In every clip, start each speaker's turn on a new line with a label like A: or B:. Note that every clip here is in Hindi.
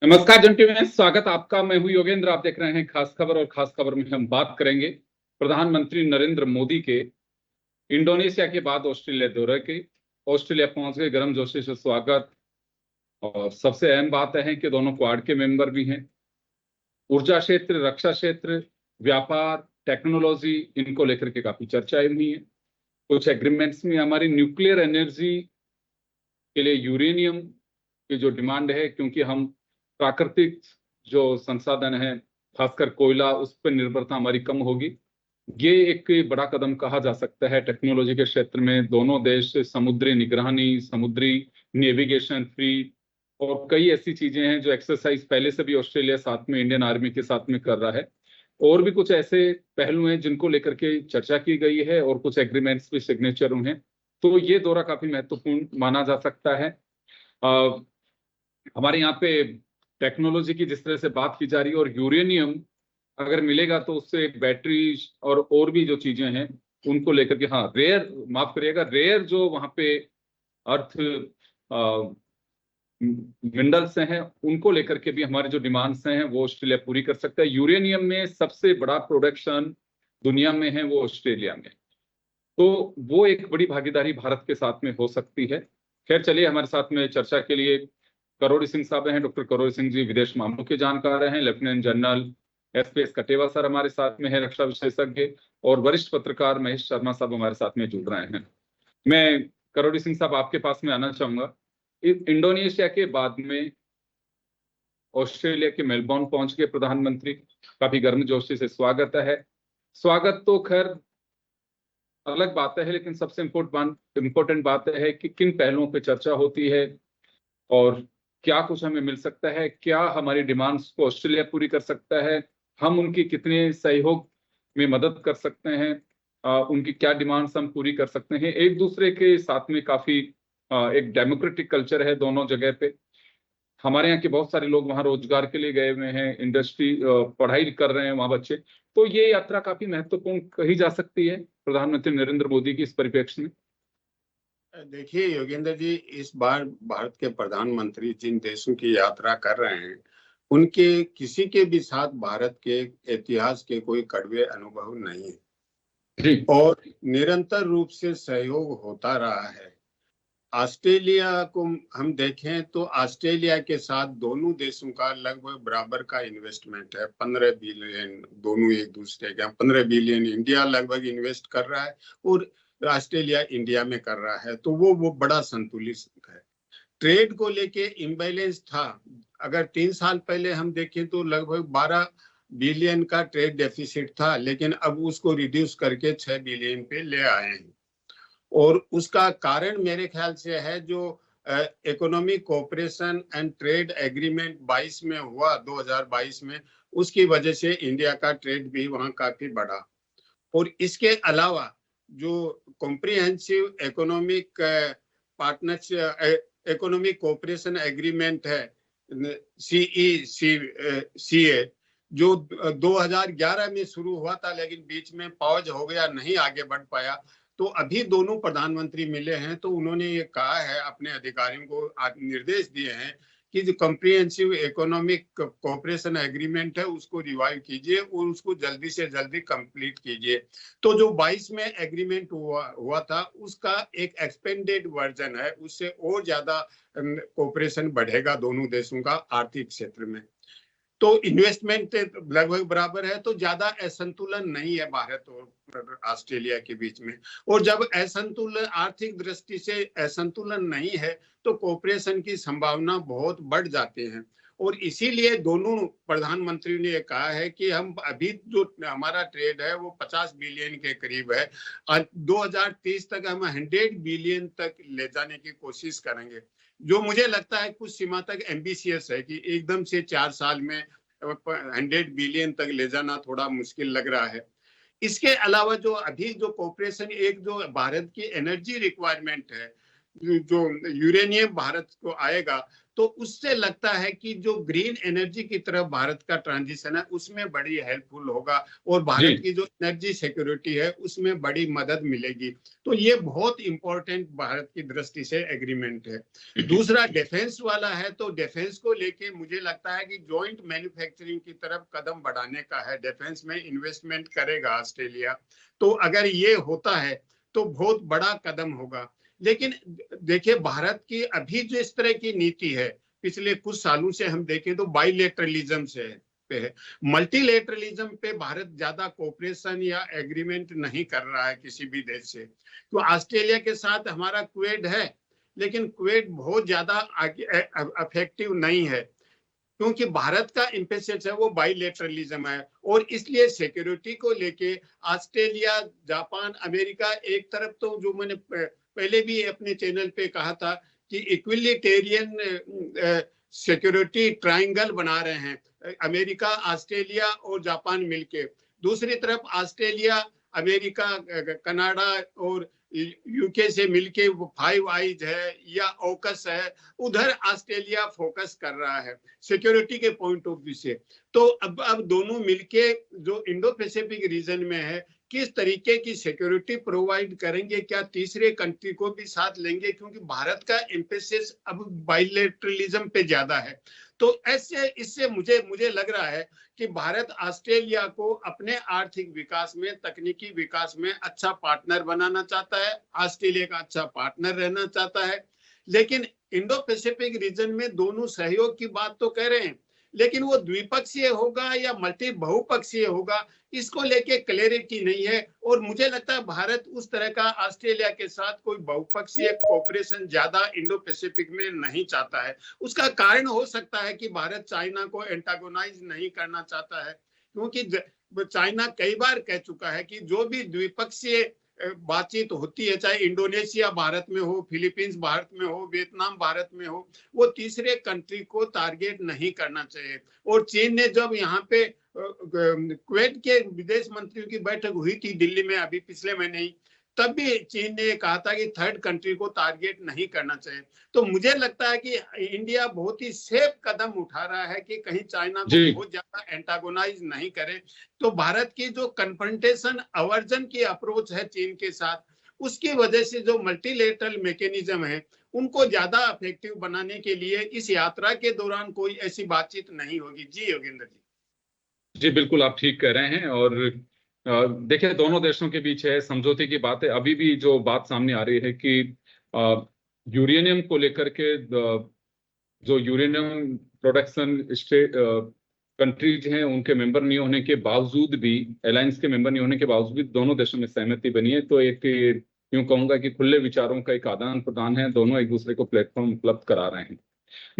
A: नमस्कार जंटी में स्वागत आपका। मैं हूं योगेंद्र। आप देख रहे हैं खास खबर, और खास खबर में हम बात करेंगे प्रधानमंत्री नरेंद्र मोदी के इंडोनेशिया के बाद ऑस्ट्रेलिया दौरे की। ऑस्ट्रेलिया पहुंच गए, गर्मजोशी से स्वागत। और सबसे अहम बात है कि दोनों क्वाड के मेंबर भी हैं। ऊर्जा क्षेत्र, रक्षा क्षेत्र, व्यापार, टेक्नोलॉजी, इनको लेकर के काफी चर्चाएं हुई है। कुछ एग्रीमेंट्स में हमारी न्यूक्लियर एनर्जी के लिए यूरेनियम की जो डिमांड है, क्योंकि हम प्राकृतिक जो संसाधन है, खासकर कोयला, उस पर निर्भरता हमारी कम होगी। ये एक बड़ा कदम कहा जा सकता है टेक्नोलॉजी के क्षेत्र में। दोनों देश समुद्री निगरानी, समुद्री नेविगेशन, फ्री और कई ऐसी चीजें हैं जो एक्सरसाइज पहले से भी ऑस्ट्रेलिया साथ में इंडियन आर्मी के साथ में कर रहा है। और भी कुछ ऐसे पहलू हैं जिनको लेकर के चर्चा की गई है, और कुछ एग्रीमेंट्स भी सिग्नेचर हुए हैं। तो ये दौरा काफी महत्वपूर्ण माना जा सकता है। हमारे यहाँ पे टेक्नोलॉजी की जिस तरह से बात की जा रही है, और यूरेनियम अगर मिलेगा तो उससे बैटरी और भी जो चीजें हैं उनको लेकर के, हाँ रेयर, माफ करिएगा, रेयर जो वहां पे अर्थ मिनरल्स हैं, उनको लेकर के भी हमारे जो डिमांड्स हैं वो ऑस्ट्रेलिया पूरी कर सकता है। यूरेनियम में सबसे बड़ा प्रोडक्शन दुनिया में है वो ऑस्ट्रेलिया में, तो वो एक बड़ी भागीदारी भारत के साथ में हो सकती है। खैर चलिए, हमारे साथ में चर्चा के लिए करोड़ी सिंह साहब हैं। डॉक्टर करोड़ी सिंह जी विदेश मामलों के जानकार हैं। Lieutenant general SPS Katewa sir हमारे साथ में है, रक्षा विशेषज्ञ। और वरिष्ठ पत्रकार महेश शर्मा साहब हमारे साथ में जुड़ रहे हैं। मैं करोड़ी सिंह साहब आपके पास में आना चाहूंगा। इंडोनेशिया के बाद में ऑस्ट्रेलिया के मेलबोर्न पहुंच गए प्रधानमंत्री। काफी गर्मजोशी से स्वागत है। स्वागत तो खैर अलग बात है, लेकिन सबसे इम्पोर्टेंट बात है कि किन पहलुओं पर चर्चा होती है और क्या कुछ हमें मिल सकता है। क्या हमारी डिमांड्स को ऑस्ट्रेलिया पूरी कर सकता है, हम उनकी कितने सहयोग में मदद कर सकते हैं, उनकी क्या डिमांड्स हम पूरी कर सकते हैं। एक दूसरे के साथ में काफी एक डेमोक्रेटिक कल्चर है दोनों जगह पे। हमारे यहाँ के बहुत सारे लोग वहाँ रोजगार के लिए गए हुए हैं, इंडस्ट्री पढ़ाई कर रहे हैं वहाँ बच्चे। तो ये यात्रा काफी महत्वपूर्ण कही जा सकती है प्रधानमंत्री नरेंद्र मोदी की इस परिप्रेक्ष्य में।
B: देखिए योगेंद्र जी, इस बार भारत के प्रधानमंत्री जिन देशों की यात्रा कर रहे हैं, उनके किसी के भी साथ भारत के इतिहास के कोई कड़वे अनुभव नहीं है और निरंतर रूप से सहयोग होता रहा है। ऑस्ट्रेलिया को हम देखें तो ऑस्ट्रेलिया के साथ दोनों देशों का लगभग बराबर का इन्वेस्टमेंट है, 15 बिलियन दोनों एक दूसरे के। 15 बिलियन इंडिया लगभग इन्वेस्ट कर रहा है और ऑस्ट्रेलिया इंडिया में कर रहा है, तो वो बड़ा संतुलित है। ट्रेड को लेके इम्बैलेंस था। अगर 3 साल पहले हम देखें तो लगभग 12 बिलियन का ट्रेड डेफिसिट था, लेकिन अब उसको रिड्यूस करके 6 बिलियन पे ले आए हैं। और उसका कारण मेरे ख्याल से है जो economic cooperation and trade agreement 22 में हुआ, 2022 में, उसकी वजह से इंडिया का ट्रेड भी वहां काफी बढ़ा। और इसके अलावा जो comprehensive economic partnership economic cooperation agreement है, CECA, जो 2011 में शुरू हुआ था, लेकिन बीच में पॉज हो गया, नहीं आगे बढ़ पाया। तो अभी दोनों प्रधानमंत्री मिले हैं तो उन्होंने ये कहा है, अपने अधिकारियों को निर्देश दिए हैं कि जो कॉम्प्रिहेंसिव इकोनॉमिक कोऑपरेशन एग्रीमेंट है उसको रिवाइव कीजिए और उसको जल्दी से जल्दी कंप्लीट कीजिए। तो जो 22 में एग्रीमेंट हुआ था उसका एक एक्सपेंडेड वर्जन है, उससे और ज्यादा कोऑपरेशन बढ़ेगा दोनों देशों का आर्थिक क्षेत्र में। तो इन्वेस्टमेंट लगभग बराबर है, तो ज्यादा असंतुलन नहीं है भारत और ऑस्ट्रेलिया के बीच में। और जब असंतुलन, आर्थिक दृष्टि से असंतुलन नहीं है, तो कोऑपरेशन की संभावना बहुत बढ़ जाते हैं। और इसीलिए दोनों प्रधानमंत्री ने कहा है कि हम अभी जो हमारा ट्रेड है वो 50 बिलियन के करीब है, 2030 तक हम 100 बिलियन तक ले जाने की कोशिश करेंगे, जो मुझे लगता है कुछ सीमा तक एम्बिशियस है कि एकदम से 4 साल में 100 बिलियन तक ले जाना थोड़ा मुश्किल लग रहा है। इसके अलावा जो अभी जो कोऑपरेशन, एक जो भारत की एनर्जी रिक्वायरमेंट है, जो यूरेनियम भारत को आएगा, तो उससे लगता है कि जो ग्रीन एनर्जी की तरफ भारत का ट्रांजिशन है उसमें बड़ी हेल्पफुल होगा और भारत की जो एनर्जी सिक्योरिटी है उसमें बड़ी मदद मिलेगी। तो ये बहुत इंपॉर्टेंट भारत की दृष्टि से एग्रीमेंट है। दूसरा डिफेंस वाला है, तो डिफेंस को लेके मुझे लगता है कि जॉइंट मैन्युफैक्चरिंग की तरफ कदम बढ़ाने का है, डिफेंस में इन्वेस्टमेंट करेगा ऑस्ट्रेलिया। तो अगर ये होता है तो बहुत बड़ा कदम होगा। लेकिन देखिए भारत की अभी जो इस तरह की नीति है पिछले कुछ सालों से हम देखें तो बाइलेटरलिज्म से पे है, मल्टीलेटरलिज्म पे भारत ज्यादा कोऑपरेशन या एग्रीमेंट नहीं कर रहा है किसी भी देश से। तो ऑस्ट्रेलिया के साथ हमारा क्वेड है, लेकिन क्वेड बहुत ज्यादा अफेक्टिव नहीं है क्योंकि भारत का एम्फेसिस है वो बाइलेटरलिज्म है। और इसलिए सिक्योरिटी को लेके ऑस्ट्रेलिया, जापान, अमेरिका एक तरफ, तो जो मैंने पहले भी अपने चैनल पे कहा था कि इक्विलिटेरियन सिक्योरिटी ट्रायंगल बना रहे हैं अमेरिका, ऑस्ट्रेलिया और जापान मिलके। दूसरी तरफ ऑस्ट्रेलिया, अमेरिका, कनाडा और यूके से मिलके वो फाइव आइज है या ऑकस है, उधर ऑस्ट्रेलिया फोकस कर रहा है सिक्योरिटी के पॉइंट ऑफ व्यू से। तो अब दोनों मिलके जो इंडो पैसिफिक रीजन में है किस तरीके की सिक्योरिटी प्रोवाइड करेंगे, क्या तीसरे कंट्री को भी साथ लेंगे, क्योंकि भारत का एम्फेसिस अब बाइलेटरलिज्म पे ज्यादा है। तो ऐसे इससे मुझे लग रहा है कि भारत ऑस्ट्रेलिया को अपने आर्थिक विकास में, तकनीकी विकास में अच्छा पार्टनर बनाना चाहता है, ऑस्ट्रेलिया का अच्छा पार्टनर रहना चाहता है। लेकिन इंडो पैसिफिक रीजन में दोनों सहयोग की बात तो कह रहे हैं, लेकिन वो द्विपक्षीय होगा या बहुपक्षीय होगा इसको लेके क्लैरिटी नहीं है। और मुझे लगता है भारत उस तरह का ऑस्ट्रेलिया के साथ कोई बहुपक्षीय कोऑपरेशन ज्यादा इंडो पैसिफिक में नहीं चाहता है। उसका कारण हो सकता है कि भारत चाइना को एंटागोनाइज नहीं करना चाहता है, क्योंकि चाइना कई बार कह चुका है कि जो भी द्विपक्षीय बातचीत होती है, चाहे इंडोनेशिया भारत में हो, फिलीपींस भारत में हो, वियतनाम भारत में हो, वो तीसरे कंट्री को टारगेट नहीं करना चाहिए। और चीन ने जब यहाँ पे कुवैत के विदेश मंत्रियों की बैठक हुई थी दिल्ली में अभी पिछले महीने ही, तब भी चीन ने कहा था कि थर्ड कंट्री को टारगेट नहीं करना चाहिए। तो मुझे लगता है कि इंडिया बहुत ही सेफ कदम उठा रहा है कि कहीं चाइना को बहुत ज्यादा एंटागोनाइज नहीं करे। तो भारत की जो कन्फ्रंटेशन अवर्जन की अप्रोच है चीन के साथ, उसकी वजह से जो मल्टीलेटरल मैकेनिज्म है उनको ज्यादा इफेक्टिव बनाने के लिए इस यात्रा के दौरान कोई ऐसी बातचीत नहीं होगी। जी योगेंद्र जी।
A: जी बिल्कुल, आप ठीक कह रहे हैं। और देखिए दोनों देशों के बीच है समझौते की बात है। अभी भी जो बात सामने आ रही है कि यूरेनियम को लेकर के जो यूरेनियम प्रोडक्शन स्टेट कंट्रीज हैं उनके मेंबर नहीं होने के बावजूद भी, अलायंस के मेंबर नहीं होने के बावजूद भी दोनों देशों में सहमति बनी है। तो एक यूं कहूंगा कि खुले विचारों का एक आदान प्रदान है, दोनों एक दूसरे को प्लेटफॉर्म उपलब्ध करा रहे हैं।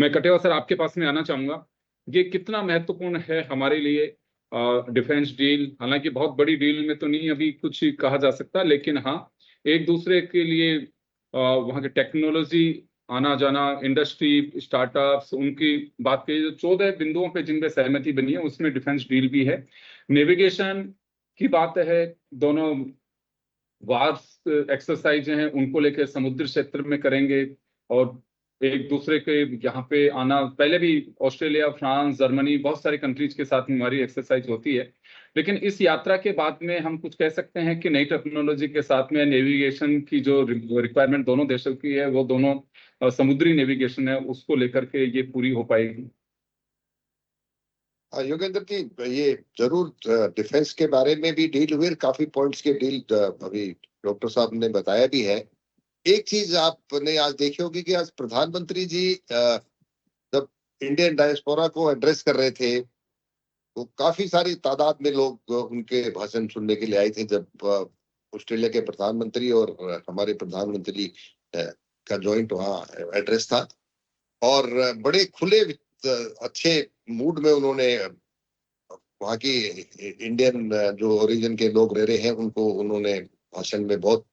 A: मैं कटेवा सर आपके पास में आना चाहूंगा, ये कितना महत्वपूर्ण है हमारे लिए डिफेंस डील। हालांकि बहुत बड़ी डील में तो नहीं अभी कुछ कहा जा सकता, लेकिन हाँ एक दूसरे के लिए वहाँ की टेक्नोलॉजी, आना जाना, इंडस्ट्री, स्टार्टअप्स, उनकी बात की जो 14 बिंदुओं पे जिन पे सहमति बनी है उसमें डिफेंस डील भी है। नेविगेशन की बात है, दोनों वार्स एक्सरसाइज हैं उनको लेकर समुद्र क्षेत्र में करेंगे और एक दूसरे के यहाँ पे आना। पहले भी ऑस्ट्रेलिया, फ्रांस, जर्मनी, बहुत सारी कंट्रीज के साथ हमारी एक्सरसाइज होती है। लेकिन इस यात्रा के बाद में हम कुछ कह सकते हैं कि नई टेक्नोलॉजी के साथ में नेविगेशन की जो रिक्वायरमेंट दोनों देशों की है, वो दोनों समुद्री नेविगेशन है, उसको लेकर के ये पूरी हो पाएगी।
C: योगेंद्र जी, ये जरूर डिफेंस के बारे में भी डील हुए, काफी पॉइंट्स के डील अभी डॉक्टर साहब ने बताया भी है। एक चीज आपने आज देखी होगी कि आज प्रधानमंत्री जी जब इंडियन डायस्पोरा को एड्रेस कर रहे थे तो काफी सारी तादाद में लोग उनके भाषण सुनने के लिए आए थे। जब ऑस्ट्रेलिया के प्रधानमंत्री और हमारे प्रधानमंत्री का जॉइंट वहाँ एड्रेस था और बड़े खुले अच्छे मूड में उन्होंने वहाँ की इंडियन जो ओरिजिन के लोग रह रहे हैं उनको उन्होंने भाषण में बहुत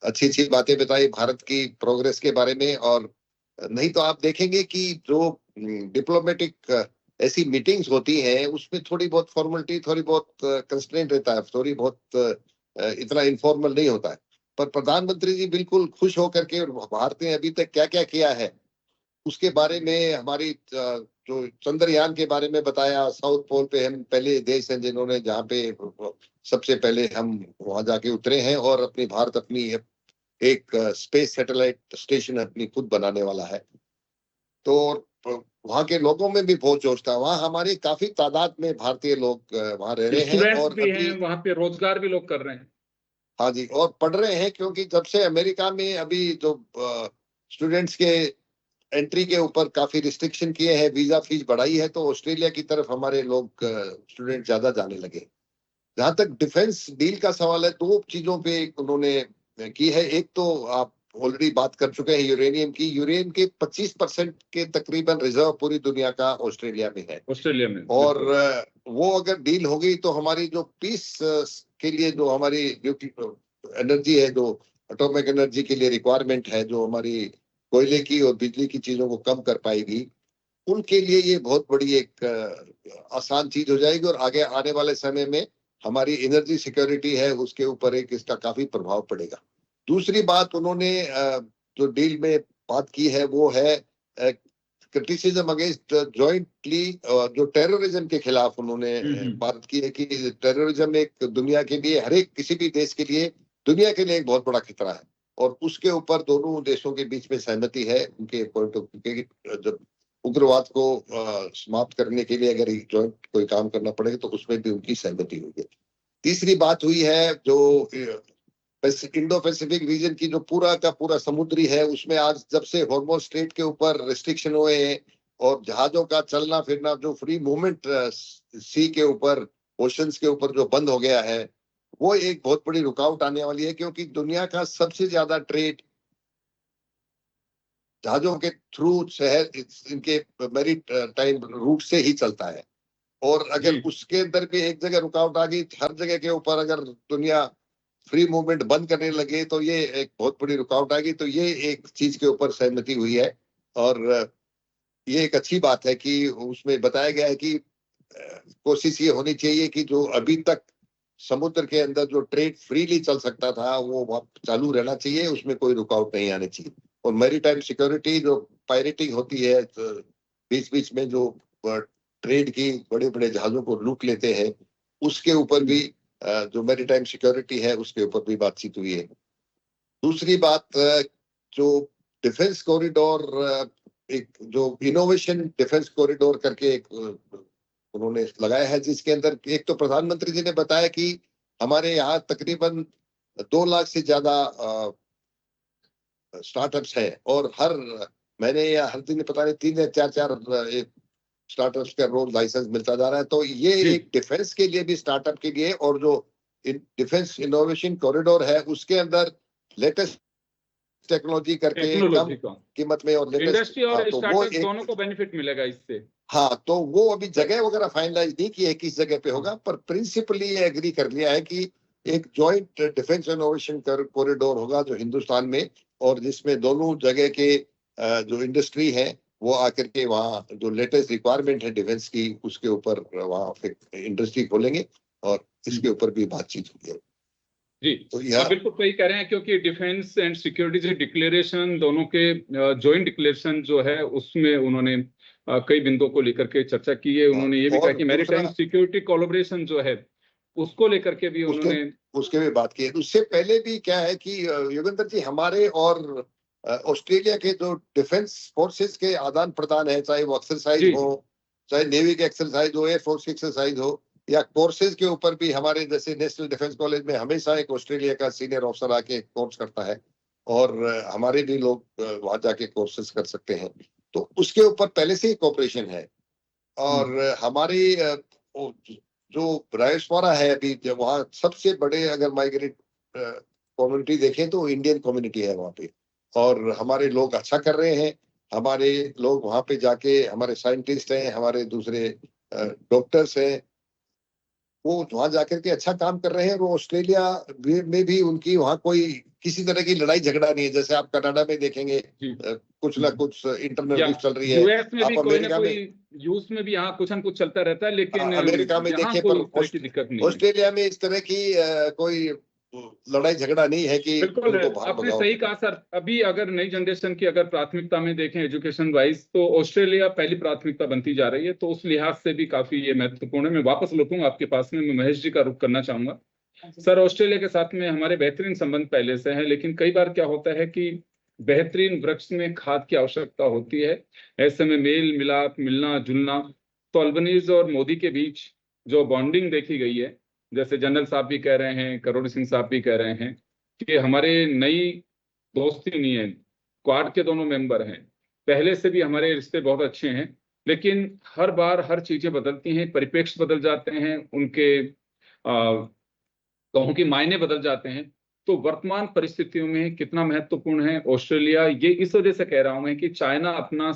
C: अच्छी बातें बताई भारत की प्रोग्रेस के बारे में। और नहीं तो आप देखेंगे कि जो डिप्लोमेटिक ऐसी मीटिंग्स होती हैं उसमें थोड़ी बहुत फॉर्मेलिटी, थोड़ी बहुत कंस्ट्रेंट रहता है, थोड़ी बहुत इतना इनफॉर्मल नहीं होता है। पर प्रधानमंत्री जी बिल्कुल खुश होकर के भारत ने अभी तक क्या क्या किया है उसके बारे में हमारी जो चंद्रयान के बारे में बताया, साउथ पोल पे हम पहले देश हैं जिन्होंने, जहाँ पे सबसे पहले हम वहां जाके उतरे हैं, और अपनी भारत अपनी एक स्पेस सैटेलाइट स्टेशन अपनी खुद बनाने वाला है। तो वहाँ के लोगों में भी बहुत जोश था। वहाँ हमारे काफी तादाद में भारतीय लोग वहाँ रह रहे हैं,
A: स्टूडेंट्स
C: और
A: भी
C: अभी
A: हैं वहाँ पे, रोजगार भी लोग कर रहे हैं।
C: हाँ जी, और पढ़ रहे हैं, क्योंकि जब से अमेरिका में अभी जो स्टूडेंट्स के एंट्री के ऊपर काफी रिस्ट्रिक्शन किए हैं, वीजा फीस बढ़ाई है, तो ऑस्ट्रेलिया की तरफ हमारे लोग स्टूडेंट ज्यादा जाने लगे। जहां तक डिफेंस डील का सवाल है, दो चीजों पे उन्होंने की है। एक तो आप ऑलरेडी बात कर चुके हैं यूरेनियम की। यूरेनियम के 25% के तकरीबन रिजर्व पूरी दुनिया का ऑस्ट्रेलिया में है,
A: ऑस्ट्रेलिया में।
C: और वो अगर डील हो गई तो हमारी जो पीस के लिए जो हमारी एनर्जी है, जो एटॉमिक एनर्जी के लिए रिक्वायरमेंट है, जो हमारी कोयले की और बिजली की चीजों को कम कर पाएगी, उनके लिए ये बहुत बड़ी एक आसान चीज हो जाएगी, और आगे आने वाले समय में हमारी एनर्जी सिक्योरिटी है उसके ऊपर एक इसका काफी प्रभाव पड़ेगा। दूसरी बात उन्होंने जो डील में बात की है वो है क्रिटिसिज्म अगेंस्ट जॉइंटली, जो टेररिज्म के खिलाफ उन्होंने बात की है कि टेररिज्म एक दुनिया के लिए, हर एक किसी भी देश के लिए, दुनिया के लिए एक बहुत बड़ा खतरा है, और उसके ऊपर दोनों देशों के बीच में सहमति है उनके पॉइंट ऑफ व्यू के। जब उग्रवाद को समाप्त करने के लिए अगर जॉइंट कोई काम करना पड़ेगा तो उसमें भी उनकी सहमति हुई है। तीसरी बात हुई है जो इंडो पैसिफिक रीजन की जो पूरा का पूरा समुद्री है, उसमें आज जब से हॉर्मोज स्ट्रेट के ऊपर रिस्ट्रिक्शन हुए हैं और जहाजों का चलना फिरना, जो फ्री मूवमेंट सी के ऊपर, ओशंस के ऊपर जो बंद हो गया है, वो एक बहुत बड़ी रुकावट आने वाली है, क्योंकि दुनिया का सबसे ज्यादा ट्रेड जहाजों के थ्रू शहर इनके मैरी टाइम रूट से ही चलता है, और अगर उसके अंदर भी एक जगह रुकावट आ गई, हर जगह के ऊपर अगर दुनिया फ्री मूवमेंट बंद करने लगे तो ये एक बहुत बड़ी रुकावट आएगी। तो ये एक चीज के ऊपर सहमति हुई है, और ये एक अच्छी बात है कि उसमें बताया गया है कि कोशिश ये होनी चाहिए कि जो अभी तक समुद्र के अंदर जो ट्रेड फ्रीली चल सकता था वो चालू रहना चाहिए, उसमें कोई रुकावट नहीं आनी चाहिए। और मैरीटाइम सिक्योरिटी, जो पायरेटिंग होती है बीच बीच में जो ट्रेड की बड़े बड़े जहाजों को लूट लेते हैं, उसके ऊपर भी जो मैरीटाइम सिक्योरिटी है उसके ऊपर भी बातचीत हुई है। दूसरी बात, जो डिफेंस कॉरिडोर, एक जो इनोवेशन डिफेंस कॉरिडोर करके एक उन्होंने लगाया है, जिसके अंदर एक तो प्रधानमंत्री जी ने बताया कि हमारे यहाँ तकरीबन 2 लाख से ज्यादा स्टार्टअप्स है, और हर महीने या हर दिन पता नहीं 3 या 4 स्टार्टअप्स का रोज लाइसेंस मिलता जा रहा है। तो ये एक डिफेंस के लिए भी, स्टार्टअप के लिए, और जो डिफेंस इनोवेशन कॉरिडोर है उसके अंदर लेटेस्ट टेक्नोलॉजी करके कम कीमत में, और लेटेस्ट
A: इंडस्ट्री और स्टार्टअप दोनों को बेनिफिट मिलेगा इससे।
C: हाँ, तो वो अभी जगह वगैरह फाइनलाइज नहीं की है किस जगह पे होगा, पर प्रिंसिपली ये एग्री कर लिया है कि एक जॉइंट डिफेंस इनोवेशन कॉरिडोर होगा जो हिंदुस्तान में, और जिसमें दोनों जगह के जो इंडस्ट्री है वो आकर के वहाँ जो लेटेस्ट रिक्वायरमेंट है डिफेंस की, उसके ऊपर वहाँ इंडस्ट्री खोलेंगे, और इसके ऊपर भी बातचीत होगी।
A: जी, तो आप बिल्कुल सही कह रहे हैं, क्योंकि डिफेंस एंड सिक्योरिटी डिक्लेरेशन दोनों के जॉइंट डिक्लेरेशन जो है उसमें उन्होंने कई बिंदुओं को लेकर के चर्चा की है। उन्होंने ये भी कहा कि मैरीटाइम सिक्योरिटी कोलैबोरेशन जो है उसको लेकर के भी उन्होंने
C: उसके भी बात की है। उससे पहले भी क्या है कि योगेंद्र जी, हमारे और ऑस्ट्रेलिया के जो डिफेंस फोर्सेस के आदान प्रदान है, चाहे वो एक्सरसाइज हो, चाहे नेवी के एक्सरसाइज हो, एयरफोर्स की एक्सरसाइज हो, या कोर्सेज के ऊपर भी, हमारे जैसे नेशनल डिफेंस कॉलेज में हमेशा एक ऑस्ट्रेलिया का सीनियर ऑफिसर आके कोर्स करता है, और हमारे भी लोग वहां जाके कोर्सेज कर सकते हैं। तो उसके ऊपर पहले से ही कोऑपरेशन है, और हमारी जो डायस्पोरा है अभी, जब वहाँ सबसे बड़े अगर माइग्रेट कम्युनिटी देखें तो इंडियन कम्युनिटी है वहाँ पे, और हमारे लोग अच्छा कर रहे हैं। हमारे लोग वहाँ पे जाके, हमारे साइंटिस्ट हैं, हमारे दूसरे डॉक्टर्स हैं, वो वहां जाकर के अच्छा काम कर रहे हैं। वो ऑस्ट्रेलिया में भी उनकी वहाँ कोई किसी तरह की लड़ाई झगड़ा नहीं है, जैसे आप कनाडा में देखेंगे कुछ ना कुछ इंटरनल रिफ चल रही है।
A: यूएस में भी कोई ना कोई, यूएस में भी यहाँ कुछ न कुछ चलता रहता है, लेकिन
C: अमेरिका में देखिए,
A: कोई दिक्कत नहीं।
C: ऑस्ट्रेलिया में इस तरह की कोई लड़ाई झगड़ा नहीं है कि
A: बिल्कुल
C: उनको बाहर
A: आपने
C: भगाओ।
A: सही कहा सर। अभी अगर नई जनरेशन की अगर प्राथमिकता में देखें एजुकेशन वाइज, तो ऑस्ट्रेलिया पहली प्राथमिकता बनती जा रही है, तो उस लिहाज से भी काफी ये महत्वपूर्ण है। मैं वापस लौटूंगा आपके पास में, मैं महेश जी का रुख करना चाहूंगा। सर, ऑस्ट्रेलिया के साथ में हमारे बेहतरीन संबंध पहले से हैं, लेकिन कई बार क्या होता है कि बेहतरीन वृक्ष में खाद की आवश्यकता होती है। ऐसे में मेल मिलाप, मिलना जुलना, तो अल्बनीज और मोदी के बीच जो बॉन्डिंग देखी गई है, जैसे जनरल साहब भी कह रहे हैं, करोड़ सिंह साहब भी कह रहे हैं कि हमारे नई दोस्ती नहीं है, क्वाड के दोनों मेंबर हैं, पहले से भी हमारे रिश्ते बहुत अच्छे हैं, लेकिन हर बार हर चीजें बदलती हैं, परिप्रेक्ष्य बदल जाते हैं, उनके कहूं कि मायने बदल जाते हैं। तो वर्तमान परिस्थितियों में कितना महत्वपूर्ण है ऑस्ट्रेलिया, ये इस वजह से कह रहा हूं मैं कि चाइना अपना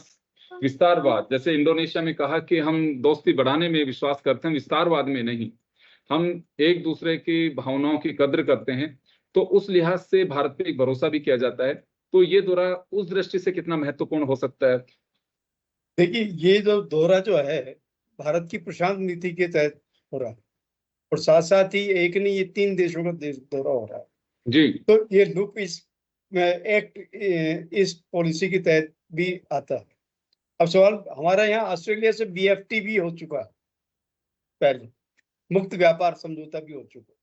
A: विस्तारवाद, जैसे इंडोनेशिया में कहा कि हम दोस्ती बढ़ाने में विश्वास करते हैं, विस्तारवाद में नहीं, हम एक दूसरे की भावनाओं की कद्र करते हैं, तो उस लिहाज से भारत पे एक भरोसा भी किया जाता है। तो ये दौरा उस दृष्टि से कितना महत्वपूर्ण हो सकता है?
D: देखिए, ये जो दौरा जो है भारत की प्रशांत नीति के तहत हो रहा है, और साथ साथ ही एक नहीं, ये 3 देशों का दौरा हो रहा है।
A: जी
D: तो ये लुक इस एक्ट इस पॉलिसी के तहत भी आता है। अब सवाल हमारा यहाँ ऑस्ट्रेलिया से BFT भी हो चुका है, पहले मुक्त व्यापार समझौता भी हो चुका है।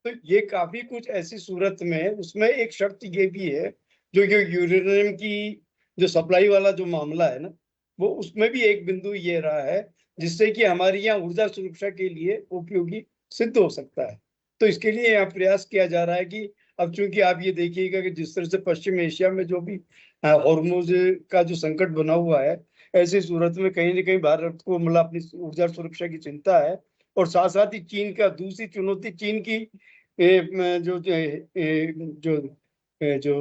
D: तो ये काफी कुछ ऐसी सूरत में, उसमें एक शर्त ये भी है, जो यूरेनियम की जो सप्लाई वाला जो मामला है ना, वो उसमें भी एक बिंदु ये रहा है जिससे कि हमारी यहाँ ऊर्जा सुरक्षा के लिए उपयोगी सिद्ध हो सकता है। तो इसके लिए यहाँ प्रयास किया जा रहा है कि अब चूंकि आप ये देखिएगा कि जिस तरह से पश्चिम एशिया में जो भी हॉर्मुज का जो संकट बना हुआ है, ऐसी सूरत में कहीं ना कहीं भारत को मतलब अपनी ऊर्जा सुरक्षा की चिंता है। और साथ साथ ही चीन का दूसरी चुनौती, चीन की जो जो जो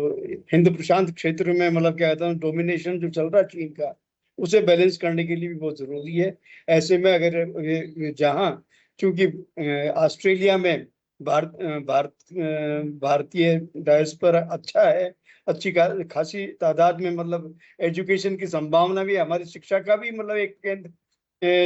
D: हिंद प्रशांत क्षेत्र में मतलब क्या कहता हूँ डोमिनेशन जो चल रहा है चीन का, उसे बैलेंस करने के लिए भी बहुत जरूरी है। ऐसे में अगर जहाँ चूंकि ऑस्ट्रेलिया में भारतीय डायस्पोरा अच्छा है, अच्छी खासी तादाद में, मतलब एजुकेशन की संभावना भी, हमारी शिक्षा का भी मतलब एक केंद्र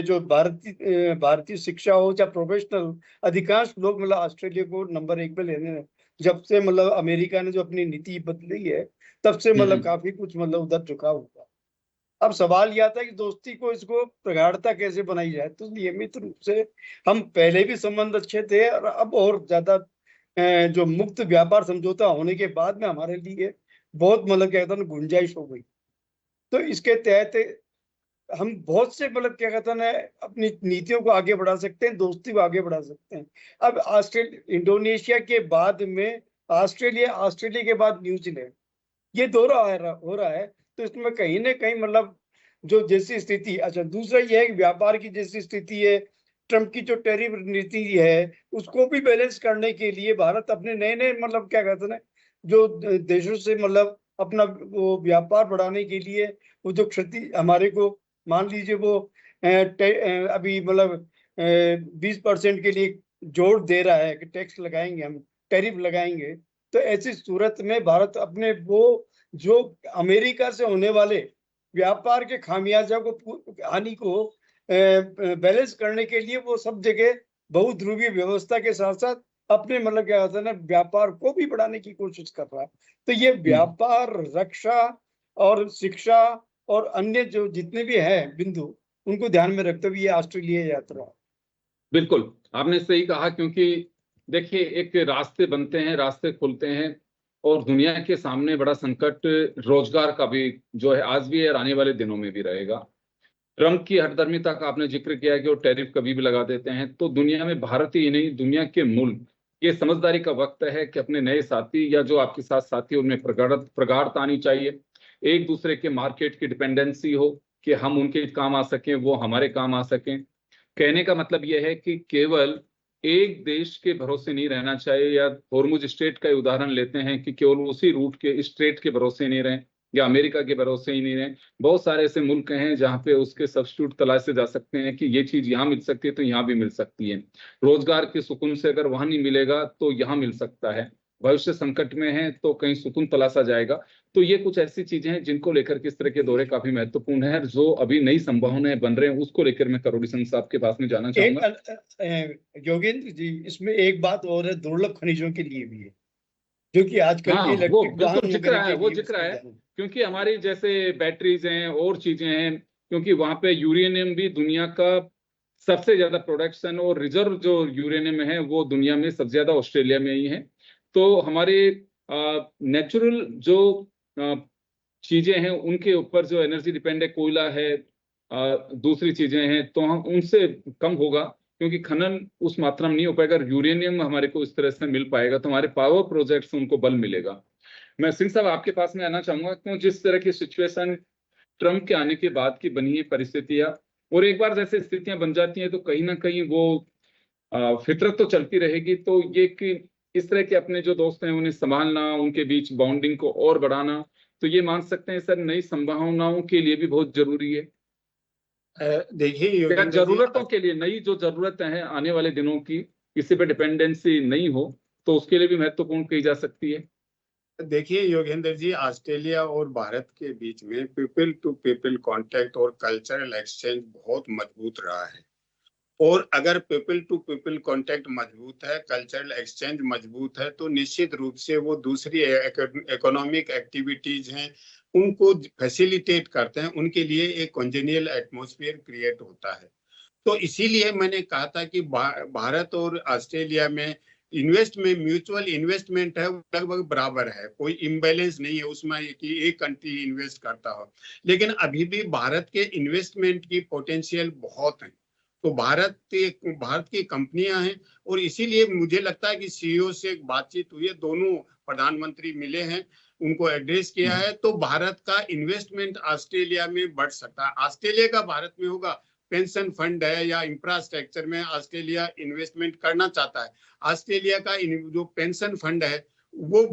D: जो भारतीय शिक्षा हो या प्रोफेशनल, अधिकांश लोग मतलब ऑस्ट्रेलिया को नंबर 1 पे लेने, जब से मतलब अमेरिका ने जो अपनी नीति बदली है, तब से मतलब काफी कुछ मतलब उधर झुकाव हुआ। अब सवाल यह था कि दोस्ती को, इसको प्रगाढ़ता कैसे बनाई जाए। तो नियमित रूप से हम पहले भी संबंध अच्छे थे, और अब और ज्यादा जो मुक्त व्यापार समझौता होने के बाद में हमारे लिए बहुत मतलब क्या कहता है गुंजाइश हो गई। तो इसके तहत हम बहुत से मतलब क्या कहता है अपनी नीतियों को आगे बढ़ा सकते हैं, दोस्ती को आगे बढ़ा सकते हैं। अब इंडोनेशिया के बाद में ऑस्ट्रेलिया के बाद न्यूजीलैंड, ये दौरा हो रहा है। तो इसमें कहीं ना कहीं मतलब जो जैसी स्थिति, अच्छा दूसरा ये है कि व्यापार की जैसी स्थिति है, ट्रम्प की जो टैरिफ नीति है, उसको भी बैलेंस करने के लिए भारत अपने नए नए मतलब क्या कहते हैं जो देशों से मतलब अपना वो व्यापार बढ़ाने के लिए, वो जो क्षति हमारे को, मान लीजिए वो अभी मतलब 20% के लिए जोर दे रहा है कि टैक्स लगाएंगे, हम टैरिफ लगाएंगे। तो ऐसी सूरत में भारत अपने वो जो अमेरिका से होने वाले व्यापार के खामियाजा को, हानि को बैलेंस करने के लिए वो सब जगह बहुध्रुवीय व्यवस्था के साथ साथ अपने मतलब क्या होता है ना व्यापार को भी बढ़ाने की कोशिश कर रहा है। तो ये व्यापार, रक्षा और शिक्षा और अन्य जो जितने भी हैं बिंदु, उनको ध्यान में रखते हुए ये ऑस्ट्रेलिया यात्रा।
A: बिल्कुल आपने सही कहा, क्योंकि देखिए एक रास्ते बनते हैं, रास्ते खुलते हैं, और दुनिया के सामने बड़ा संकट रोजगार का भी जो है आज भी है और आने वाले दिनों में भी रहेगा। ट्रम्प की हठधर्मिता का आपने जिक्र किया कि वो टैरिफ कभी भी लगा देते हैं, तो दुनिया में भारत ही नहीं, दुनिया के मुल्क, ये समझदारी का वक्त है कि अपने नए साथी या जो आपके साथ साथी उनमें प्रगाढ़ता आनी चाहिए, एक दूसरे के मार्केट की डिपेंडेंसी हो कि हम उनके काम आ सकें, वो हमारे काम आ सकें। कहने का मतलब यह है कि केवल एक देश के भरोसे नहीं रहना चाहिए, या हॉर्मुज स्ट्रेट का उदाहरण लेते हैं कि केवल उसी रूट के स्ट्रेट के भरोसे नहीं रहें, या अमेरिका के भरोसे ही नहीं रहें। बहुत सारे ऐसे मुल्क हैं जहां पे उसके सब्स्टिट्यूट तलाशे जा सकते हैं कि ये चीज यहाँ मिल सकती है तो यहाँ भी मिल सकती है। रोजगार के सुकून से अगर वहां नहीं मिलेगा तो यहाँ मिल सकता है। भविष्य संकट में है तो कहीं सुकून तलाशा जाएगा। तो ये कुछ ऐसी चीजें हैं जिनको लेकर के इस तरह के दौरे काफी महत्वपूर्ण है। जो अभी नई संभावनाएं बन रहे हैं उसको लेकर मैं करोड़ी सिंह साहब के पास में जाना चाहूंगा।
D: योगेंद्र जी, इसमें एक बात और है, दुर्लभ खनिजों के लिए भी है, जो कि आजकल
A: हाँ,
D: के
A: वो
D: इलेक्ट्रिक
A: बिल्कुल
D: वाहन
A: जिक्र है, वो
D: के
A: जिक्र है,
D: लिए
A: क्योंकि हमारी जैसे बैटरीज हैं और चीजें हैं, क्योंकि वहां पे यूरेनियम भी दुनिया का सबसे ज्यादा प्रोडक्शन और रिजर्व जो यूरेनियम है वो दुनिया में सबसे ज्यादा ऑस्ट्रेलिया में ही है। तो हमारे नेचुरल जो चीजें हैं उनके ऊपर जो एनर्जी डिपेंड है, कोयला है, दूसरी चीजें हैं, तो हम उनसे कम होगा, क्योंकि खनन उस मात्रा में नहीं हो पाएगा। यूरेनियम हमारे को इस तरह से मिल पाएगा तो हमारे पावर प्रोजेक्ट्स उनको बल मिलेगा। मैं सिंह साहब आपके पास में आना चाहूंगा, क्यों जिस तरह की सिचुएशन ट्रम्प के आने के बाद की बनी है परिस्थितियां, और एक बार जैसे स्थितियां बन जाती हैं तो कहीं ना कहीं वो फितरत तो चलती रहेगी। तो ये कि इस तरह के अपने जो दोस्त हैं उन्हें संभालना, उनके बीच बॉन्डिंग को और बढ़ाना, तो ये मान सकते हैं सर नई संभावनाओं के लिए भी बहुत जरूरी है।
B: देखिए
A: क्या
B: योगेंद्र जी,
A: जरूरतों के लिए, नई जो जरूरतें हैं आने वाले दिनों की, किसी पे डिपेंडेंसी नहीं हो, तो उसके लिए भी महत्वपूर्ण कही जा सकती है।
B: देखिए योगेंद्र जी, ऑस्ट्रेलिया और भारत के बीच में पीपल टू पीपल कांटेक्ट और कल्चरल एक्सचेंज बहुत मजबूत रहा है। और अगर पीपल टू पीपल कांटेक्ट मजबूत है, कल्चरल एक्सचेंज मजबूत है, तो निश्चित रूप से वो दूसरी इकोनॉमिक एक्टिविटीज हैं उनको फैसिलिटेट करते हैं, उनके लिए एक कॉन्जेनियल एटमॉस्फेयर क्रिएट होता है। तो इसीलिए मैंने कहा था कि भारत और ऑस्ट्रेलिया में म्यूचुअल इन्वेस्टमेंट है वो लगभग बराबर है, कोई इम्बैलेंस नहीं है उसमें कि एक कंट्री इन्वेस्ट करता हो। लेकिन अभी भी भारत के इन्वेस्टमेंट की पोटेंशियल बहुत है। तो भारत की कंपनियां हैं, और इसीलिए मुझे लगता है कि सीईओ से एक बातचीत हुई है, दोनों प्रधानमंत्री मिले हैं, उनको एड्रेस किया है, तो भारत का इन्वेस्टमेंट ऑस्ट्रेलिया में बढ़ सकता है। ऑस्ट्रेलिया का भारत में होगा, पेंशन फंड है या इंफ्रास्ट्रक्चर में ऑस्ट्रेलिया इन्वेस्टमेंट करना चाहता है। ऑस्ट्रेलिया का जो पेंशन फंड है वो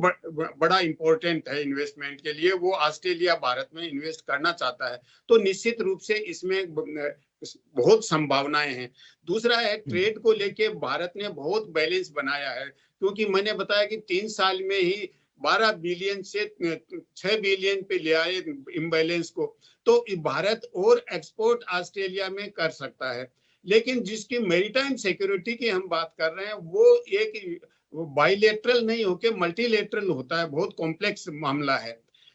B: बड़ा इंपॉर्टेंट है इन्वेस्टमेंट के लिए, वो ऑस्ट्रेलिया भारत में इन्वेस्ट करना चाहता है। तो निश्चित रूप से इसमें बहुत संभावनाएं हैं। दूसरा है ट्रेड को लेके भारत ने बहुत बैलेंस बनाया है, क्योंकि मैंने बताया कि 3 साल में ही 12 बिलियन से 6 बिलियन पे ले आए इम्बैलेंस को। तो भारत और एक्सपोर्ट ऑस्ट्रेलिया में कर सकता है। लेकिन जिसकी मैरीटाइम सिक्योरिटी की हम बात कर रहे हैं वो एक बाइलेटरल नहीं होके मल्टीलेटरल होता है, बहुत कॉम्प्लेक्स मामला है।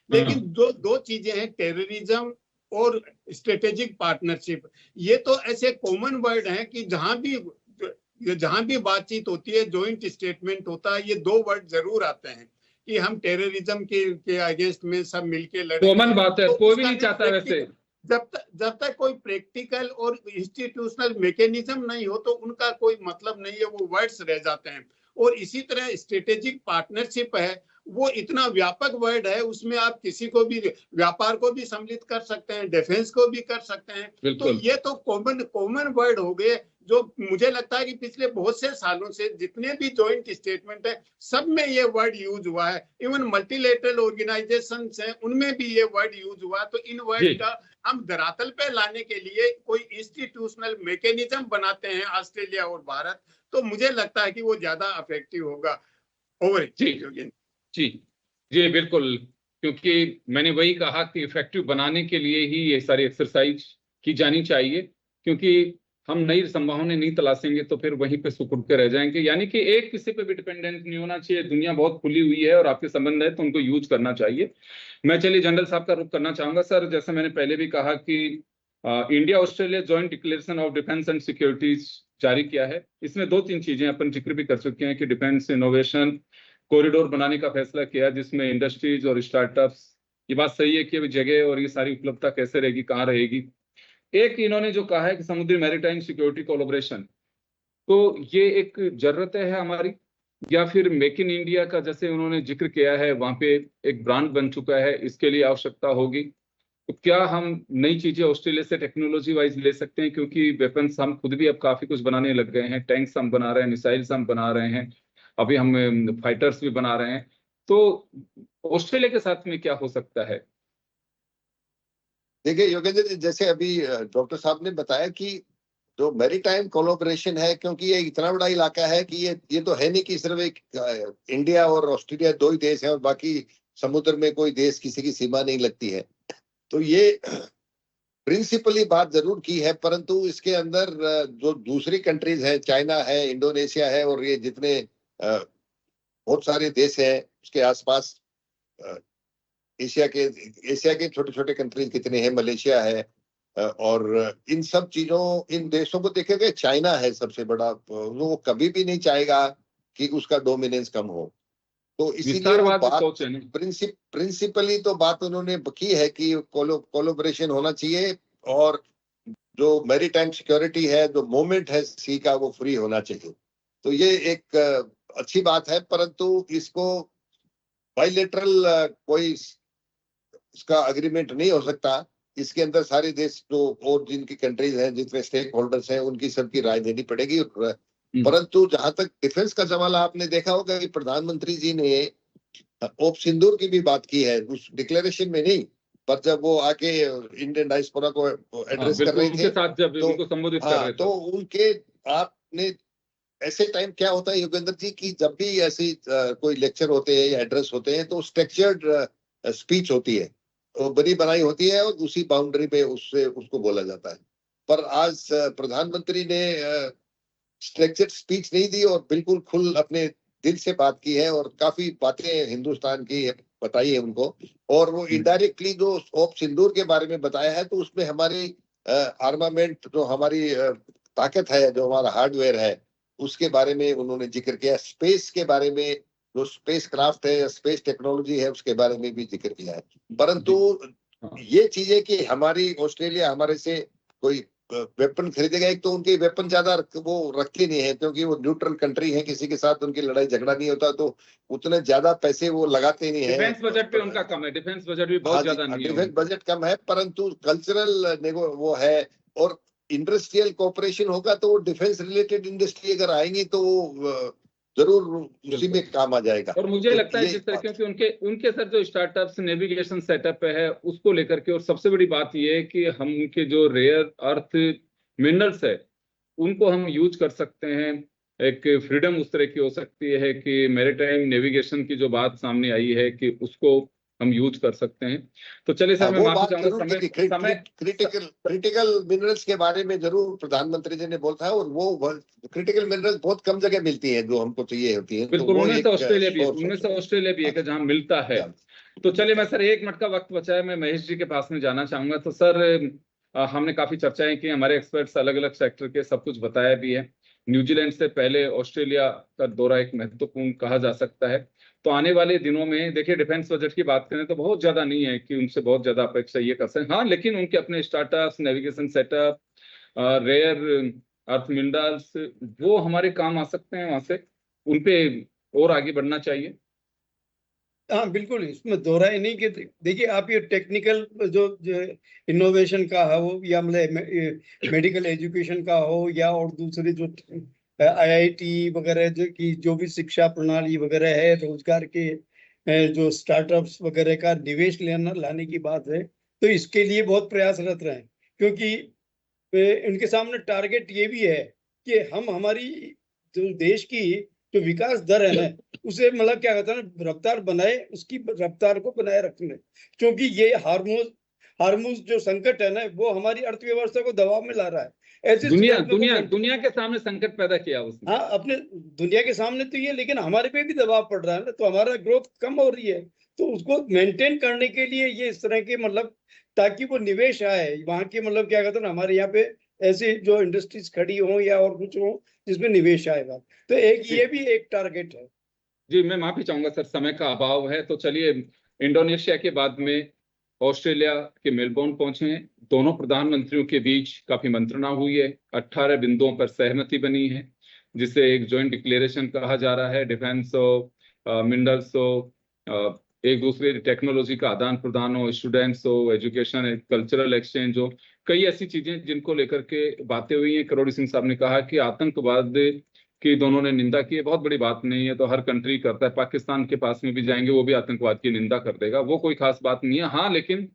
B: लेकिन दो चीजें हैं, टेररिज्म और स्ट्रेटेजिक पार्टनरशिप। ये तो ऐसे कॉमन वर्ड हैं कि जहां भी बातचीत होती है, जॉइंट स्टेटमेंट होता है, ये 2 वर्ड जरूर आते हैं कि हम टेररिज्म के अगेंस्ट में सब मिलके लड़ेंगे।
A: कॉमन बात है,
B: तो
A: कोई भी नहीं चाहता वैसे।
B: जब तक कोई प्रैक्टिकल और इंस्टीट्यूशनल मैकेनिज्म नहीं हो तो उनका कोई मतलब नहीं है, वो वर्ड्स रह जाते हैं। और इसी तरह स्ट्रेटेजिक पार्टनरशिप है, वो इतना व्यापक वर्ड है, उसमें आप किसी को भी, व्यापार को भी सम्मिलित कर सकते हैं, डिफेंस को भी कर सकते हैं। तो ये तो कॉमन वर्ड हो गए, जो मुझे लगता है कि पिछले बहुत से सालों से जितने भी जॉइंट स्टेटमेंट है सब में ये वर्ड यूज हुआ है। इवन मल्टीलेटरल ऑर्गेनाइजेशन हैं उनमें भी ये वर्ड यूज हुआ। तो इन वर्ड का हम धरातल पे लाने के लिए कोई इंस्टीट्यूशनल मैकेनिज्म बनाते हैं ऑस्ट्रेलिया और भारत, तो मुझे लगता है कि वो ज्यादा इफेक्टिव होगा। ओवर
A: जी बिल्कुल, क्योंकि मैंने वही कहा कि इफेक्टिव बनाने के लिए ही ये सारी एक्सरसाइज की जानी चाहिए, क्योंकि हम नई संभावनाएं नहीं तलाशेंगे तो फिर वहीं पे सुकुड़ के रह जाएंगे। यानी कि एक किसी पे भी डिपेंडेंट नहीं होना चाहिए, दुनिया बहुत खुली हुई है और आपके संबंध है तो उनको यूज करना चाहिए। मैं चलिए जनरल साहब का रुख करना चाहूंगा। सर, जैसे मैंने पहले भी कहा कि India Australia joint declaration of defence and securities जारी किया है। इसमें 2-3 चीजें अपन जिक्र भी कर चुके हैं कि डिफेंस इनोवेशन कॉरिडोर बनाने का फैसला किया, जिसमें इंडस्ट्रीज और स्टार्टअप्स, ये बात सही है कि जगह और ये सारी उपलब्धता कैसे रहेगी, कहाँ रहेगी। एक इन्होंने जो कहा है कि समुद्री मैरीटाइम सिक्योरिटी कोलैबोरेशन, तो ये एक जरूरत है हमारी, या फिर मेक इन इंडिया का जैसे उन्होंने जिक्र किया है वहां पे एक ब्रांड बन चुका है, इसके लिए आवश्यकता होगी। तो क्या हम नई चीजें ऑस्ट्रेलिया से टेक्नोलॉजी वाइज ले सकते हैं, क्योंकि वेपन्स हम खुद भी अब काफी कुछ बनाने लग गए हैं, टैंक्स हम बना रहे हैं, मिसाइल्स हम बना रहे हैं, अभी हम फाइटर्स भी बना रहे हैं। तो ऑस्ट्रेलिया के साथ में क्या हो सकता है?
C: देखिए योगेंद्र जी, जैसे अभी डॉक्टर साहब ने बताया कि जो मैरीटाइम कोलैबोरेशन है, क्योंकि ये इतना बड़ा इलाका है कि ये तो है नहीं कि सिर्फ एक इंडिया और ऑस्ट्रेलिया दो ही देश हैं और बाकी समुद्र में कोई देश किसी की सीमा नहीं लगती है। तो ये प्रिंसिपली बात जरूर की है, परंतु इसके अंदर जो दूसरी कंट्रीज हैं, चाइना है, इंडोनेशिया है और ये जितने बहुत सारे देश हैं उसके आसपास, एशिया के छोटे छोटे कंट्रीज कितने हैं, मलेशिया है, और इन सब चीजों, इन देशों को देखेंगे, चाइना है सबसे बड़ा, वो कभी भी नहीं चाहेगा कि उसका डोमिनेंस कम हो। तो इसीलिए वो बात प्रिंसिपली तो बात उन्होंने की है कि कोलैबोरेशन होना चाहिए और जो मैरीटाइम सिक्योरिटी है, जो मूवमेंट है सी का, वो फ्री होना चाहिए। तो ये एक अच्छी बात है, परंतु इसको बाइलेटरल कोई इसका एग्रीमेंट नहीं हो सकता। इसके अंदर सारे देश जो और जिनकी कंट्रीज हैं, जितने स्टेक होल्डर्स हैं, उनकी सबकी राय देनी पड़ेगी। परंतु जहां तक डिफेंस का सवाल, आपने देखा होगा कि प्रधानमंत्री जी ने ऑप सिंदूर की भी बात की है, उस डिक्लेरेशन में नहीं, पर जब वो आके इंडियन डायस्पोरा को एड्रेस कर रहे थे,
A: साथ जब उनको संबोधित कर रहे थे,
C: तो उनके, आपने ऐसे टाइम क्या होता है योगेंद्र जी की जब भी ऐसी कोई लेक्चर होते हैं या एड्रेस होते हैं तो स्ट्रक्चर्ड स्पीच होती है, तो बनी बनाई होती है और उसी बाउंड्री पे उसको बोला जाता है। पर आज प्रधानमंत्री ने स्ट्रक्चर्ड स्पीच नहीं दी और बिल्कुल खुल अपने दिल से बात की है और काफी बातें हिंदुस्तान की बताई है उनको, और वो इनडायरेक्टली जो ऑप सिंदूर के बारे में बताया है, तो उसमें हमारी आर्मामेंट, जो हमारी ताकत है, जो हमारा हार्डवेयर है, उसके बारे में उन्होंने जिक्र किया। स्पेस के बारे में, जो स्पेस क्राफ्ट है या स्पेस टेक्नोलॉजी है, उसके बारे में भी जिक्र किया है। परंतु ये चीजें कि हमारी ऑस्ट्रेलिया हमारे से कोई वेपन खरीदेगा, एक तो उनके वेपन ज्यादा वो रखते नहीं है क्योंकि वो न्यूट्रल कंट्री है, किसी के साथ उनकी लड़ाई झगड़ा नहीं होता, तो उतने ज्यादा पैसे वो लगाते नहीं है।
A: डिफेंस बजट पे उनका कम है, डिफेंस बजट भी बहुत ज्यादा नहीं है,
C: डिफेंस बजट कम है, परंतु कल्चरल वो है, और इंडस्ट्रियल कोऑपरेशन होगा तो वो डिफेंस रिलेटेड इंडस्ट्री अगर आएंगी तो वो जरूर उसी में काम आ जाएगा।
A: और मुझे लगता है जिस तरह के उनके सर जो स्टार्टअप्स नेविगेशन सेटअप है उसको लेकर के, और सबसे बड़ी बात ये है कि हम उनके जो रेयर अर्थ मिनरल्स है उनको हम यूज कर सकते हैं। एक फ्रीडम उस तरह की हो सकती है कि मैरीटाइम नेविगेशन की जो बात सामने आई है कि उसको हम यूज कर सकते हैं। तो चलिए सर, मैं माफी चाहूंगा,
C: क्रिटिकल मिनरल्स के बारे में जरूर प्रधानमंत्री जी ने बोला है, और वो क्रिटिकल मिनरल्स बहुत कम जगह मिलती हैं जो हमको चाहिए होती हैं।
A: बिल्कुल, उनमें से ऑस्ट्रेलिया भी है कि जहाँ मिलता है। तो चलिए मैं सर, 1 मिनट का वक्त बचा है, मैं महेश जी के पास में जाना चाहूंगा। तो सर, हमने काफी चर्चाएं की, हमारे एक्सपर्ट्स अलग अलग सेक्टर के सब कुछ बताया भी है। न्यूजीलैंड से पहले ऑस्ट्रेलिया का दौरा एक महत्वपूर्ण कहा जा सकता है। तो आने वाले दिनों में देखिए, डिफेंस बजट की बात करें तो बहुत ज्यादा नहीं है कि उनसे बहुत ज्यादा अपेक्षा ये कर सकते हैं, हाँ, लेकिन उनके अपने startups, navigation setup, rare earth minerals, वो हमारे काम आ सकते हैं, वहां से उनपे और आगे बढ़ना चाहिए।
D: हाँ बिल्कुल, इसमें दोहराई नहीं कि देखिए आप, ये टेक्निकल जो इनोवेशन का हो या मतलब मेडिकल एजुकेशन का हो या और दूसरे जो आईआईटी वगैरह जो भी शिक्षा प्रणाली वगैरह है, रोजगार के जो स्टार्टअप्स वगैरह का निवेश लाने की बात है, तो इसके लिए बहुत प्रयासरत रहे, क्योंकि इनके सामने टारगेट ये भी है कि हम हमारी जो देश की जो विकास दर है ना, उसे मतलब क्या कहता है ना, रफ्तार बनाए, उसकी रफ्तार को बनाए रखने, क्योंकि ये हार्मोज जो संकट है ना, वो हमारी अर्थव्यवस्था को दबाव में ला रहा है। ऐसे
A: दुनिया के सामने संकट पैदा किया उसने।
D: हाँ, अपने दुनिया के सामने तो ये, लेकिन हमारे पे भी दबाव पड़ रहा है ना, तो हमारा ग्रोथ कम हो रही है, तो उसको मेंटेन करने के लिए ये इस तरह के मतलब, ताकि वो निवेश आए वहां के, मतलब क्या कहते हैं ना, हमारे यहाँ पे ऐसे जो इंडस्ट्रीज खड़ी हो या और कुछ हो जिसमें निवेश आएगा, तो ये भी एक टारगेट है।
A: जी, मैं माफी चाहूंगा सर, समय का अभाव है। तो चलिए, इंडोनेशिया के बाद में ऑस्ट्रेलिया के मेलबोर्न पहुंचे हैं। दोनों प्रधानमंत्रियों के बीच काफी मंत्रणा हुई है, 18 बिंदुओं पर सहमति बनी है, जिसे एक जॉइंट डिक्लेरेशन कहा जा रहा है। डिफेंस हो, मिनरल्स हो, एक दूसरे टेक्नोलॉजी का आदान प्रदान हो, स्टूडेंट्स हो, एजुकेशन, कल्चरल एक्सचेंज हो, कई ऐसी चीजें जिनको लेकर के बातें हुई हैं। करोड़ी सिंह साहब ने कहा कि आतंकवाद की दोनों ने निंदा की है, बहुत बड़ी बात नहीं है, तो हर कंट्री करता है। पाकिस्तान के पास में भी जाएंगे, वो भी आतंकवाद की निंदा कर देगा, वो कोई खास बात नहीं है। हाँ, लेकिन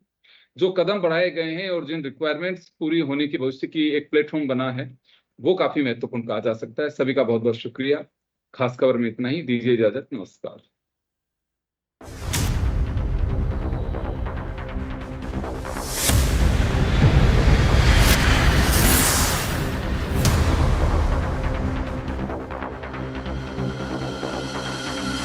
A: जो कदम बढ़ाए गए हैं और जिन रिक्वायरमेंट्स पूरी होने की भविष्य की एक प्लेटफॉर्म बना है, वो काफी महत्वपूर्ण कहा जा सकता है। सभी का बहुत बहुत शुक्रिया। खास खबर में इतना ही, दीजिए इजाजत, नमस्कार।